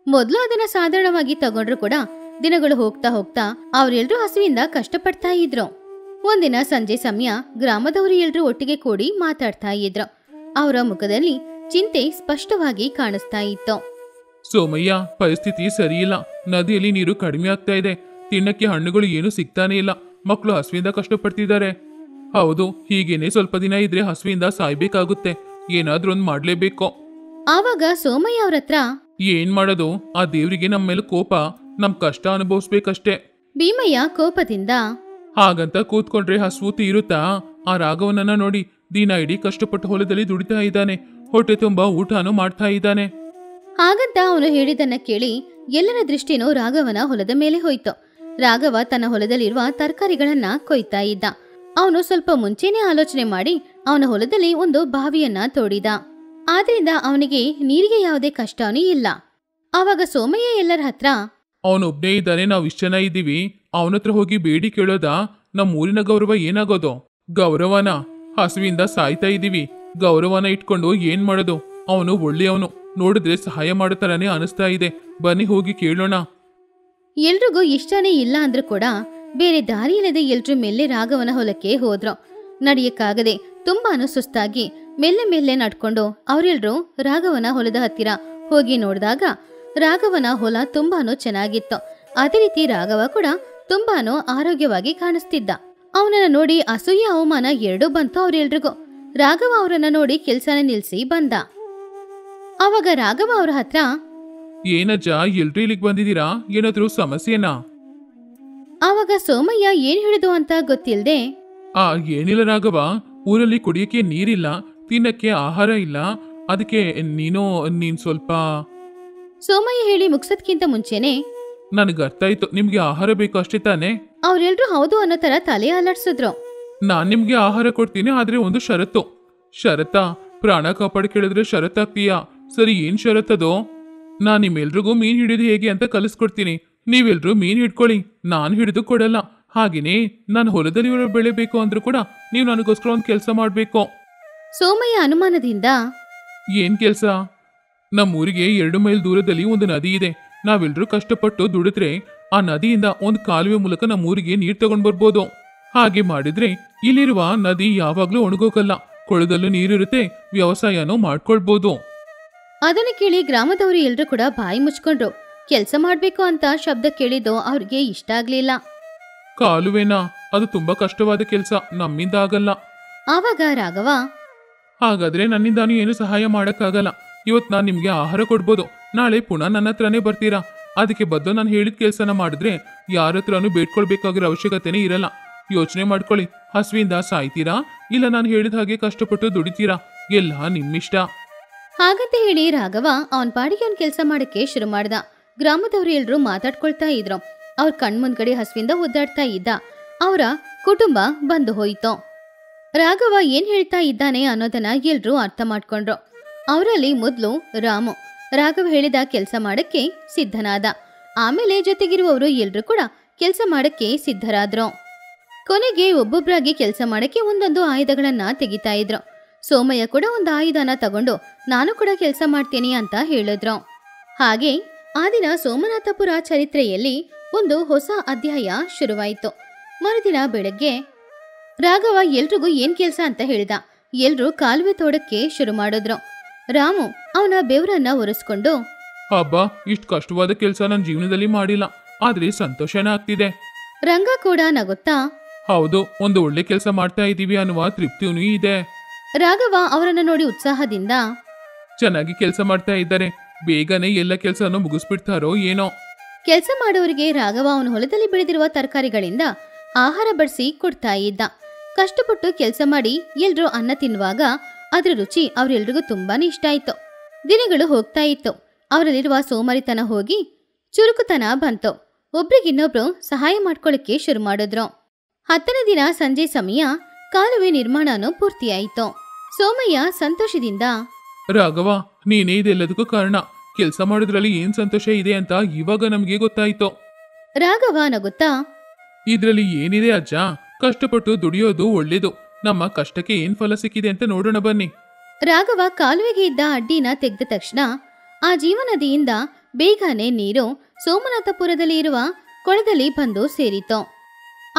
ಮೊದಲು ಅದನ್ನ ಸಾಧಾರಣವಾಗಿ ತಗೊಂಡ್ರು ಕೂಡ ದಿನಗಳು ಹೋಗ್ತಾ ಹೋಗ್ತಾ ಅವರೆಲ್ಲರೂ ಹಸುವಿಂದ ಕಷ್ಟಪಡ್ತಾ ಇದ್ರು. ಒಂದಿನ ಸಂಜೆ ಸಮಯ ಗ್ರಾಮದವರು ಎಲ್ರೂ ಒಟ್ಟಿಗೆ ಕೂಡಿ ಮಾತಾಡ್ತಾ ಇದ್ರು. ಅವರ ಮುಖದಲ್ಲಿ ಚಿಂತೆ ಸ್ಪಷ್ಟವಾಗಿ ಕಾಣಿಸ್ತಾ ಇತ್ತು. ಸೋಮಯ್ಯ, ಪರಿಸ್ಥಿತಿ ಸರಿಯಿಲ್ಲ. ನದಿಯಲ್ಲಿ ನೀರು ಕಡಿಮೆ ಆಗ್ತಾ ಇದೆ. ತಿನ್ನಕ್ಕೆ ಹಣ್ಣುಗಳು ಏನು ಸಿಗ್ತಾನೆ ಇಲ್ಲ. ಮಕ್ಕಳು ಹಸುವಿಂದ ಕಷ್ಟಪಡ್ತಿದ್ದಾರೆ. ಹೌದು, ಹೀಗೇನೆ ಸ್ವಲ್ಪ ದಿನ ಇದ್ರೆ ಹಸುವಿಂದ ಸಾಯ್ಬೇಕಾಗುತ್ತೆ. ಏನಾದ್ರೂ ಒಂದು ಮಾಡ್ಲೇಬೇಕು. ಆವಾಗ ಸೋಮಯ್ಯ ಅವ್ರ ಹತ್ರ, ಏನ್ ಮಾಡೋದು? ಆ ದೇವ್ರಿಗೆ ನಮ್ಮ ಮೇಲೆ ಕೋಪ. ನಮ್ ಕಷ್ಟ ಅನುಭವಿಸ್ಬೇಕಷ್ಟೇ. ಭೀಮಯ್ಯ ಕೋಪದಿಂದ, ಹಾಗಂತ ಕೂತ್ಕೊಂಡ್ರೆ ಹಸುವು ತೀರುತ್ತಾ? ಆ ರಾಘವನನ್ನ ನೋಡಿ, ದಿನ ಇಡೀ ಕಷ್ಟಪಟ್ಟು ಹೊಲದಲ್ಲಿ ದುಡಿತಾ ಇದ್ದಾನೆ. ಹೊಟ್ಟೆ ತುಂಬಾ ಊಟನೂ ಮಾಡ್ತಾ ಇದ್ದಾನೆ. ಹಾಗಂತ ಅವನು ಹೇಳಿದನ್ನ ಕೇಳಿ ಎಲ್ಲರ ದೃಷ್ಟಿನೂ ರಾಘವನ ಹೊಲದ ಮೇಲೆ ಹೋಯ್ತು. ರಾಘವ ತನ್ನ ಹೊಲದಲ್ಲಿರುವ ತರಕಾರಿಗಳನ್ನ ಕೊಯ್ತಾ ಇದ್ದ. ಅವನು ಸ್ವಲ್ಪ ಮುಂಚೆನೆ ಆಲೋಚನೆ ಮಾಡಿ ಅವನ ಹೊಲದಲ್ಲಿ ಒಂದು ಬಾವಿಯನ್ನ ತೋಡಿದ. ಆದ್ರಿಂದ ಅವನಿಗೆ ನೀರಿಗೆ ಯಾವುದೇ ಕಷ್ಟನೂ ಇಲ್ಲ. ಆವಾಗ ಸೋಮಯ್ಯ ಎಲ್ಲರ ಹತ್ರ, ಅವನೊಬ್ನೇ ಇದ್ದಾನೆ, ನಾವ್ ಇಷ್ಟ ಜನ ಇದ್ದೀವಿ. ಅವನತ್ರ ಹೋಗಿ ಬೇಡಿ ಕೇಳೋದಾ? ನಮ್ಮ ಊರಿನ ಗೌರವ ಏನಾಗೋದು? ಗೌರವನ? ಹಸುವಿಂದ ಸಾಯ್ತಾ ಇದ್ದೀವಿ. ಗೌರವನ ಇಟ್ಕೊಂಡು ಏನ್ ಮಾಡೋದು? ಅವನು ಒಳ್ಳೆಯವನು, ನೋಡಿದ್ರೆ ಸಹಾಯ ಮಾಡತಾರನೇ ಅನಿಸ್ತಾ ಇದೆ. ಬನ್ನಿ ಹೋಗಿ ಕೇಳೋಣ. ಎಲ್ರಿಗೂ ಇಷ್ಟನೇ ಇಲ್ಲ ಅಂದ್ರೂ ಕೂಡ ಬೇರೆ ದಾರಿ ಇಲ್ಲದೆ ಎಲ್ರೂ ಮೆಲ್ಲೆ ರಾಘವನ ಹೊಲಕ್ಕೆ ಹೋದ್ರು. ನಡೆಯಕ್ಕಾಗದೆ ತುಂಬಾನು ಸುಸ್ತಾಗಿ ಮೆಲ್ಲೆ ಮೆಲ್ಲೆ ನಡ್ಕೊಂಡು ಅವರೆಲ್ರೂ ರಾಘವನ ಹೊಲದ ಹತ್ತಿರ ಹೋಗಿ ನೋಡಿದಾಗ ರಾಘವನ ಹೊಲ ತುಂಬಾನು ಚೆನ್ನಾಗಿತ್ತು. ಅದೇ ರೀತಿ ರಾಘವ ಕೂಡ ತುಂಬಾನು ಆರೋಗ್ಯವಾಗಿ ಕಾಣಿಸ್ತಿದ್ದ. ಅವನನ್ನ ನೋಡಿ ಅಸೂಯೆ ಅವಮಾನ ಎರಡೂ ಬಂತು ಅವರೆಲ್ರಿಗೂ. ರಾಘವ ಅವರನ್ನ ನೋಡಿ ಕೆಲ್ಸನ ನಿಲ್ಸಿ ಬಂದ. ಆವಾಗ ರಾಘವ ಅವ್ರ ಹತ್ರ, ಏನಜ್ಜ, ಎಲ್ರೂ ಇಲ್ಲಿಗೆ ಬಂದಿದ್ದೀರಾ? ಏನಾದ್ರೂ ಸಮಸ್ಯೆನಾ? ಆವಾಗ ಸೋಮಯ್ಯ ಏನ್ ಹೇಳಿದು ಅಂತ ಗೊತ್ತಿಲ್ದೆ, ಏನಿಲ್ಲ ರಾಘವ, ಊರಲ್ಲಿ ಕುಡಿಯಕ್ಕೆ ನೀರಿಲ್ಲ, ತಿನ್ನಕ್ಕೆ ಆಹಾರ ಇಲ್ಲ. ಅದಕ್ಕೆ ನೀನ್ ಸ್ವಲ್ಪ. ಸೋಮಯ್ಯ ಹೇಳಿ ಮುಗ್ಸೋದ್ಕಿಂತ ಮುಂಚೆನೆ, ನನಗೆ ಅರ್ಥ ಆಯ್ತು, ನಿಮ್ಗೆ ಆಹಾರ ಬೇಕು ಅಷ್ಟೇ ತಾನೆ? ಅವ್ರೆಲ್ರೂ ಹೌದು ಅನ್ನೋ ತರ ತಲೆ ಅಲ್ಲಾಡ್ಸಿದ್ರು. ನಾನ್ ನಿಮ್ಗೆ ಆಹಾರ ಕೊಡ್ತೀನಿ, ಆದ್ರೆ ಒಂದು ಷರತ್ತು. ಷರತ್ತಾ? ಪ್ರಾಣ ಕಾಪಾಡಿ ಕೇಳಿದ್ರೆ ಷರತ್ತಾಗ್ತೀಯಾ? ಸರಿ, ಏನ್ ಷರತ್ತದೋ? ನಾನ್ ನಿಮ್ಮೆಲ್ರಿಗೂ ಮೀನ್ ಹಿಡಿದು ಹೇಗೆ ಅಂತ ಕಲಿಸ್ಕೊಡ್ತೀನಿ. ನೀವೆಲ್ರೂ ಮೀನ್ ಹಿಡ್ಕೊಳ್ಳಿ, ನಾನ್ ಹಿಡಿದು ಕೊಡಲ್ಲ. ಹಾಗೇನೆ ನಾನು ಹೊಲದಲ್ಲಿ ಬೆಳೆ ಬೇಕು ಅಂದ್ರೂ ಕೂಡ ನೀವು ನನಗೋಸ್ಕರ ಒಂದು ಕೆಲಸ ಮಾಡ್ಬೇಕು. ಸೋಮಯ್ಯ ಅನುಮಾನದಿಂದ, ಏನ್ ಕೆಲ್ಸ? ನಮ್ಮೂರಿಗೆ 2 ಮೈಲ್ ದೂರದಲ್ಲಿ ಒಂದು ನದಿ ಇದೆ. ನಾವೆಲ್ಲರೂ ಕಷ್ಟಪಟ್ಟು ದುಡಿದ್ರೆ ಆ ನದಿಯಿಂದ ಒಂದು ಕಾಲುವೆ ಮೂಲಕ ನಮ್ಮೂರಿಗೆ ನೀರ್ ತಗೊಂಡ್ ಬರ್ಬೋದು. ಹಾಗೆ ಮಾಡಿದ್ರೆ ಇಲ್ಲಿರುವ ನದಿ ಯಾವಾಗ್ಲೂ ಒಣಗೋಗಲ್ಲ, ಕೊಳದಲ್ಲೂ ನೀರಿರುತ್ತೆ, ವ್ಯವಸಾಯನೂ ಮಾಡ್ಕೊಳ್ಬೋದು. ಅದನ್ನ ಕೇಳಿ ಗ್ರಾಮದವರು ಎಲ್ರೂ ಕೂಡ ಬಾಯಿ ಮುಚ್ಕೊಂಡ್ರು. ಕೆಲ್ಸ ಮಾಡ್ಬೇಕು ಅಂತ ಶಬ್ದ ಕೇಳಿದ್ದು ಅವ್ರಿಗೆ ಇಷ್ಟ ಆಗ್ಲಿಲ್ಲ. ಕಾಲುವೆನಾ? ಅದು ತುಂಬಾ ಕಷ್ಟವಾದ ಕೆಲ್ಸ, ನಮ್ಮಿಂದ ಆಗಲ್ಲ. ಆವಾಗ ರಾಘವ, ಹಾಗಾದ್ರೆ ನನ್ನಿಂದಾನು ಏನು ಸಹಾಯ ಮಾಡಕ್ಕಾಗಲ್ಲ. ಇವತ್ ನಾನ್ ನಿಮ್ಗೆ ಆಹಾರ ಕೊಡ್ಬೋದು, ನಾಳೆ ಪುನಃ ನನ್ನ ಹತ್ರನೇ ಬರ್ತೀರಾ. ಅದಕ್ಕೆ ಬದ್ದು ನಾನು ಹೇಳಿದ ಕೆಲ್ಸನ ಮಾಡಿದ್ರೆ ಯಾರ ಹತ್ರನೂ ಬೇಡ್ಕೊಳ್ಬೇಕಾಗಿರೋ ಅವಶ್ಯಕತೆನೇ ಇರಲ್ಲ. ಯೋಚನೆ ಮಾಡ್ಕೊಳ್ಳಿ, ಹಸುವಿಂದ ಸಾಯ್ತೀರಾ ಇಲ್ಲ ನಾನು ಹೇಳಿದ ಹಾಗೆ ಕಷ್ಟಪಟ್ಟು ದುಡಿತೀರಾ? ಎಲ್ಲ ನಿಮ್ಮಿಷ್ಟ. ಹಾಗಂತ ಹೇಳಿ ರಾಘವ ಅವನ್ ಪಾಡಿಗೆ ಅವ್ನ್ ಕೆಲ್ಸ ಮಾಡಕ್ಕೆ ಶುರು ಮಾಡ್ದ. ಗ್ರಾಮದವ್ರು ಎಲ್ರೂ ಮಾತಾಡ್ಕೊಳ್ತಾ ಇದ್ರು. ಅವ್ರ ಕಣ್ಮುಂದ್ಗಡೆ ಹಸುವಿಂದ ಒದ್ದಾಡ್ತಾ ಇದ್ದ. ಅವರ ಕುಟುಂಬ ಬಂದು ಹೋಯಿತು. ರಾಘವ ಏನ್ ಹೇಳ್ತಾ ಇದ್ದಾನೆ ಅನ್ನೋದನ್ನ ಎಲ್ರೂ ಅರ್ಥ ಮಾಡ್ಕೊಂಡ್ರು. ಅವರಲ್ಲಿ ಮೊದ್ಲು ರಾಮು ರಾಘವ ಹೇಳಿದ ಕೆಲಸ ಮಾಡಕ್ಕೆ ಸಿದ್ಧನಾದ. ಆಮೇಲೆ ಜೊತೆಗಿರುವವರು ಎಲ್ರೂ ಕೂಡ ಕೆಲಸ ಮಾಡಕ್ಕೆ ಸಿದ್ಧರಾದ್ರು. ಕೊನೆಗೆ ಒಬ್ಬೊಬ್ರಾಗಿ ಕೆಲಸ ಮಾಡಕ್ಕೆ ಒಂದೊಂದು ಆಯುಧಗಳನ್ನ ತೆಗಿತಾ ಇದ್ರು. ಸೋಮಯ್ಯ ಕೂಡ ಒಂದು ಆಯುಧನ ತಗೊಂಡು ನಾನು ಕೂಡ ಕೆಲಸ ಮಾಡ್ತೇನೆ ಅಂತ ಹೇಳಿದ್ರು. ಹಾಗೆ ಆ ದಿನ ಸೋಮನಾಥಪುರ ಚರಿತ್ರೆಯಲ್ಲಿ ಒಂದು ಹೊಸ ಅಧ್ಯಾಯ ಶುರುವಾಯಿತು. ಮರುದಿನ ಬೆಳಗ್ಗೆ ರಾಘವ ಎಲ್ರಿಗೂ ಏನ್ ಕೆಲ್ಸ ಅಂತ ಹೇಳ್ದ. ಎಲ್ರೂ ಕಾಲುವೆ ತೋಡಕ್ಕೆ ಶುರು ಮಾಡಿದ್ರು. ರಾಮು ಅವನ ಬೆವರನ್ನ ಒರೆಸ್ಕೊಂಡು, ಹಬ್ಬ, ಇಷ್ಟು ಕಷ್ಟವಾದ ಕೆಲಸ ನನ್ನ ಜೀವನದಲ್ಲಿ ಮಾಡಿಲ್ಲ, ಆದ್ರೆ ಸಂತೋಷನ ಆಗ್ತಿದೆ. ರಂಗ ಕೂಡ ನಗುತ್ತಾ, ಹೌದು, ಒಂದು ಒಳ್ಳೆ ಕೆಲಸ ಮಾಡ್ತಾ ಇದೀವಿ ಅನ್ನುವ ತೃಪ್ತಿಯೂ ಇದೆ. ರಾಘವ ಅವರನ್ನ ನೋಡಿ ಉತ್ಸಾಹದಿಂದ, ಚೆನ್ನಾಗಿ ಕೆಲಸ ಮಾಡ್ತಾ ಇದ್ದಾರೆ, ಬೇಗನೆ ಎಲ್ಲ ಕೆಲಸನೂ ಮುಗಿಸ್ಬಿಡ್ತಾರೋ ಏನೋ. ಕೆಲಸ ಮಾಡೋರಿಗೆ ರಾಘವ ಅವನ ಹೊಲದಲ್ಲಿ ಬೆಳೆದಿರುವ ತರಕಾರಿಗಳಿಂದ ಆಹಾರ ಬಡಿಸಿ ಕೊಡ್ತಾ ಇದ್ದ. ಕಷ್ಟಪಟ್ಟು ಕೆಲಸ ಮಾಡಿ ಎಲ್ರೂ ಅನ್ನ ತಿನ್ನುವಾಗ ಅದ್ರ ರುಚಿ ಅವ್ರೆಲ್ರಿಗೂ ತುಂಬಾನೇ ಇಷ್ಟ ಆಯ್ತು. ದಿನಗಳು ಹೋಗ್ತಾ ಇತ್ತು. ಅವರಲ್ಲಿರುವ ಸೋಮಾರಿತನ ಹೋಗಿ ಚುರುಕುತನ ಬಂತು. ಒಬ್ರಿಗಿನ್ನೊಬ್ರು ಸಹಾಯ ಮಾಡ್ಕೊಳ್ಳಕ್ಕೆ ಶುರು ಮಾಡಿದ್ರು. 10ನೇ ದಿನ ಸಂಜೆ ಸಮಯ ಕಾಲುವೆ ನಿರ್ಮಾಣನೂ ಪೂರ್ತಿಯಾಯಿತು. ಸೋಮಯ್ಯ ಸಂತೋಷದಿಂದ, ರಾಘವ, ನೀನೇ ಇದೆಲ್ಲದಕ್ಕೂ ಕಾರಣ. ಕೆಲಸ ಮಾಡೋದ್ರಲ್ಲಿ ಏನ್ ಸಂತೋಷ ಇದೆ ಅಂತ ಇವಾಗ ನಮ್ಗೆ ಗೊತ್ತಾಯ್ತು. ರಾಘವ ನಗುತ್ತಾ, ಇದ್ರಲ್ಲಿ ಏನಿದೆ ಅಜ್ಜ? ಕಷ್ಟಪಟ್ಟು ದುಡಿಯೋದು ಒಳ್ಳೇದು. ನಮ್ಮ ಕಷ್ಟಕ್ಕೆ ಏನ್ ಫಲ ಸಿಕ್ಕಿದೆ ಅಂತ ನೋಡೋಣ ಬನ್ನಿ. ರಾಘವ ಕಾಲುವೆಗೆ ಇದ್ದ ಅಡ್ಡಿನ ತೆಗೆದ ತಕ್ಷಣ ಆ ಜೀವನದಿಯಿಂದ ಬೇಗನೆ ನೀರು ಸೋಮನಾಥಪುರದಲ್ಲಿ ಇರುವ ಕೊಳದಲ್ಲಿ ಬಂದು ಸೇರಿತು.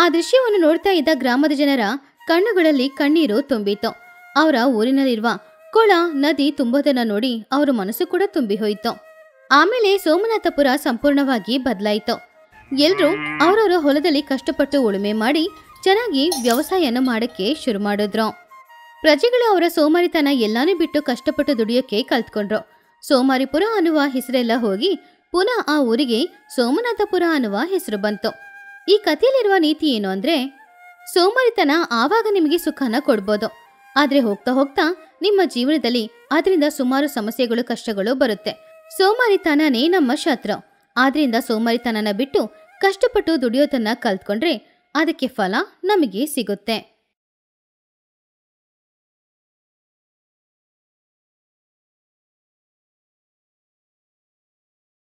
ಆ ದೃಶ್ಯವನ್ನು ನೋಡ್ತಾ ಇದ್ದ ಗ್ರಾಮದ ಜನರ ಕಣ್ಣುಗಳಲ್ಲಿ ಕಣ್ಣೀರು ತುಂಬಿತು. ಅವರ ಊರಿನಲ್ಲಿರುವ ಕೊಳ ನದಿ ತುಂಬೋದನ್ನ ನೋಡಿ ಅವರ ಮನಸ್ಸು ಕೂಡ ತುಂಬಿ ಹೋಯಿತು. ಆಮೇಲೆ ಸೋಮನಾಥಪುರ ಸಂಪೂರ್ಣವಾಗಿ ಬದಲಾಯಿತು. ಎಲ್ರೂ ಅವರವರ ಹೊಲದಲ್ಲಿ ಕಷ್ಟಪಟ್ಟು ಉಳುಮೆ ಮಾಡಿ ಚೆನ್ನಾಗಿ ವ್ಯವಸಾಯನ ಮಾಡಕ್ಕೆ ಶುರು ಮಾಡಿದ್ರು. ಪ್ರಜೆಗಳು ಅವರ ಸೋಮಾರಿತನ ಎಲ್ಲಾನು ಬಿಟ್ಟು ಕಷ್ಟಪಟ್ಟು ದುಡಿಯೋಕೆ ಕಲ್ತ್ಕೊಂಡ್ರು. ಸೋಮಾರಿಪುರ ಅನ್ನುವ ಹೆಸರೆಲ್ಲ ಹೋಗಿ ಪುನಃ ಆ ಊರಿಗೆ ಸೋಮನಾಥಪುರ ಅನ್ನುವ ಹೆಸರು ಬಂತು. ಈ ಕಥೆಯಲ್ಲಿರುವ ನೀತಿ ಏನು ಅಂದ್ರೆ, ಸೋಮಾರಿತನ ಆವಾಗ ನಿಮಗೆ ಸುಖನ ಕೊಡ್ಬೋದು, ಆದ್ರೆ ಹೋಗ್ತಾ ಹೋಗ್ತಾ ನಿಮ್ಮ ಜೀವನದಲ್ಲಿ ಅದರಿಂದ ಸುಮಾರು ಸಮಸ್ಯೆಗಳು ಕಷ್ಟಗಳು ಬರುತ್ತೆ. ಸೋಮಾರಿತನನೇ ನಮ್ಮ ಶತ್ರು. ಆದ್ರಿಂದ ಸೋಮಾರಿತನನ ಬಿಟ್ಟು ಕಷ್ಟಪಟ್ಟು ದುಡಿಯೋದನ್ನ ಕಲ್ತ್ಕೊಂಡ್ರೆ ಅದಕ್ಕೆ ಫಲ ನಮಗೆ ಸಿಗುತ್ತೆ.